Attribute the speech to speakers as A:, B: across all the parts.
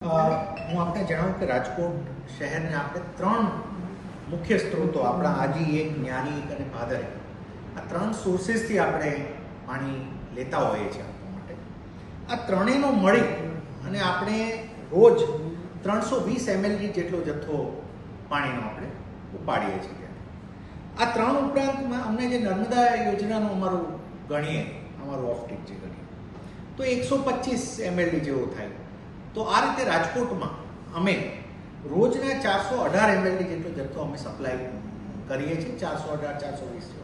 A: હું આપને જણાવું કે રાજકોટ શહેરને આપણે ત્રણ મુખ્ય સ્ત્રોતો આપણા આજી એક જ્ઞાની અને ભાદરે આ ત્રણ સોર્સિસથી આપણે પાણી લેતા હોઈએ છીએ આપવા માટે. આ ત્રણેયનો મળી અને આપણે રોજ 320 ml જેટલો જથ્થો પાણીનો આપણે ઉપાડીએ છીએ. આ ત્રણ ઉપરાંતમાં અમને જે નર્મદા યોજનાનું અમારું ગણીએ, અમારું ઓફટેક જે ગણીએ તો 125 ml જેવો થાય. તો આ રીતે રાજકોટમાં અમે રોજના 418 ml જેટલો જથ્થો અમે સપ્લાય કરીએ છીએ. 418 420.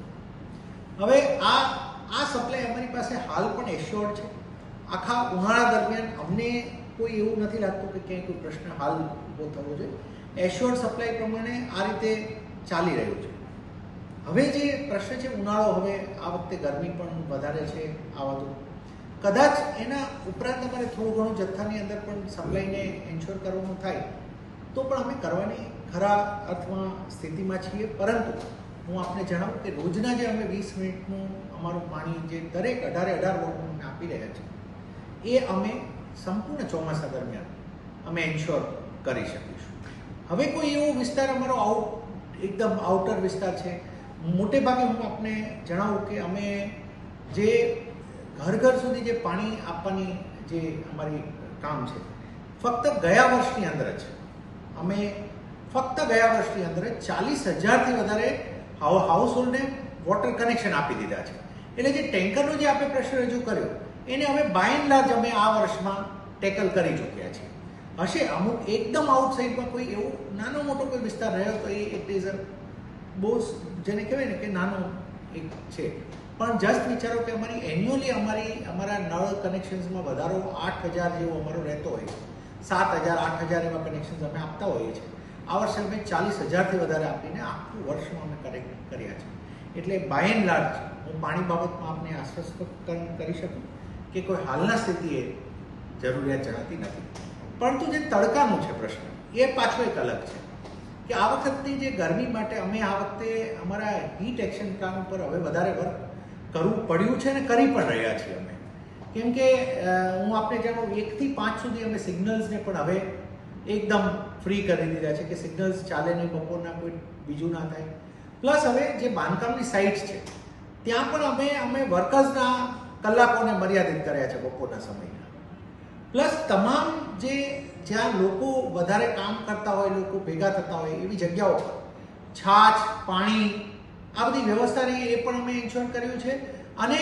A: હવે આ સપ્લાય અમારી પાસે હાલ પણ એશ્યોર્ડ છે. આખા ઉનાળા દરમિયાન અમને કોઈ એવું નથી લાગતું કે ક્યાંય કોઈ પ્રશ્ન હાલ ઊભો થવો જોઈએ. એશ્યોર્ડ સપ્લાય પ્રમાણે આ રીતે ચાલી રહ્યું છે. હવે જે પ્રશ્ન છે ઉનાળો, હવે આ વખતે ગરમી પણ વધારે છે, આ બધું કદાચ એના ઉપરાંત અમારે થોડું ઘણું જથ્થાની અંદર પણ સપ્લાયને એન્શ્યોર કરવાનું થાય તો પણ અમે કરવાની ખરા અર્થમાં સ્થિતિમાં છીએ. પરંતુ હું આપને જણાવું કે રોજના જે અમે 20 મિનિટનું અમારું પાણી જે દરેક 18 વોટનું આપી રહ્યા છીએ એ અમે સંપૂર્ણ ચોમાસા દરમિયાન અમે એન્શ્યોર કરી શકીશું. હવે કોઈ એવો વિસ્તાર અમારો એકદમ આઉટર વિસ્તાર છે, મોટે ભાગે હું આપને જણાવું કે અમે જે ઘર સુધી જે પાણી આપવાની જે અમારી કામ છે, ફક્ત ગયા વર્ષની અંદર જ અમે ફક્ત ગયા વર્ષની અંદર 40,000થી વધારે હાઉસહોલ્ડને વોટર કનેક્શન આપી દીધા છે. એટલે જે ટેન્કરનો જે આપણે પ્રશ્ન રજૂ કર્યો એને અમે બાય એન્ડ લાર્જ અમે આ વર્ષમાં ટેકલ કરી ચૂક્યા છીએ. હશે અમુક એકદમ આઉટસાઇડમાં કોઈ એવો નાનો મોટો કોઈ વિસ્તાર રહ્યો તો ઇટ ઇઝ અ બહુ જેને કહેવાય ને કે નાનો એક છે. પણ જસ્ટ વિચારો કે અમારી એન્યુઅલી અમારા નળ કનેક્શન્સમાં વધારો 8,000 જેવો અમારો રહેતો હોય છે. 7,000 8,000 એવા કનેક્શન્સ અમે આપતા હોઈએ છીએ. આ વર્ષે અમે 40,000થી વધારે આપીને આખું વર્ષમાં અમે કરેક્ટ કર્યા છે. એટલે બાય એન્ડ લાર્જ હું પાણી બાબતમાં આપને આશ્વસ્ત કરી શકું કે કોઈ હાલના સ્થિતિએ જરૂરિયાત જણાતી નથી. પરંતુ જે તડકાનો છે પ્રશ્ન એ પાછો એક અલગ છે કે આ વખતની જે ગરમી માટે અમે આ વખતે અમારા હીટ એક્શન પ્લાન ઉપર હવે વધારે વર્ક કરવું પડ્યું છે અને કરી પણ રહ્યા છીએ અમે. કેમ કે હું આપને જાણું 1 થી 5 સુધી અમે સિગ્નલ્સને પણ હવે એકદમ ફ્રી કરી દીધા છે કે સિગ્નલ્સ ચાલે નહીં, બપોરના કોઈ બીજું ના થાય. પ્લસ હવે જે બાંધકામની સાઇટ્સ છે ત્યાં પણ અમે વર્કર્સના કલાકોને મર્યાદિત કર્યા છે બપોરના સમયના. પ્લસ તમામ જ્યાં લોકો વધારે કામ કરતા હોય, લોકો ભેગા થતા હોય એવી જગ્યાઓ પર છાછ, પાણી આ બધી વ્યવસ્થાને એ પણ અમે એન્શ્યોર કર્યું છે. અને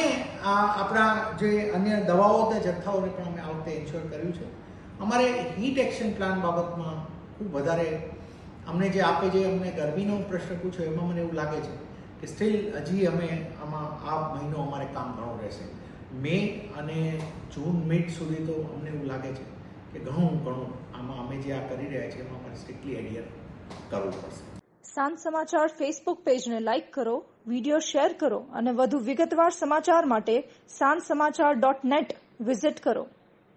A: આપણા જે અન્ય દવાઓના જથ્થાઓને પણ અમે આ વખતે એન્શ્યોર કર્યું છે. અમારે હીટ એક્શન પ્લાન બાબતમાં ખૂબ વધારે અમને જે અમને ગરમીનો પ્રશ્ન પૂછ્યો એમાં મને એવું લાગે છે કે સ્ટીલ હજી આમાં આ મહિનો અમારે કામ ઘણું રહેશે. મે અને જૂન મિડ સુધી તો અમને એવું લાગે છે કે ઘણું આમાં અમે જે આ કરી રહ્યા છીએ એમાં અમારે સ્ટ્રિક્ટલી એડિયર કરવું પડશે.
B: સાંજ સમાચાર ફેસબુક પેજને લાઇક કરો, વિડીયો શેર કરો અને વધુ વિગતવાર સમાચાર માટે sanssamachar.net વિઝિટ કરો.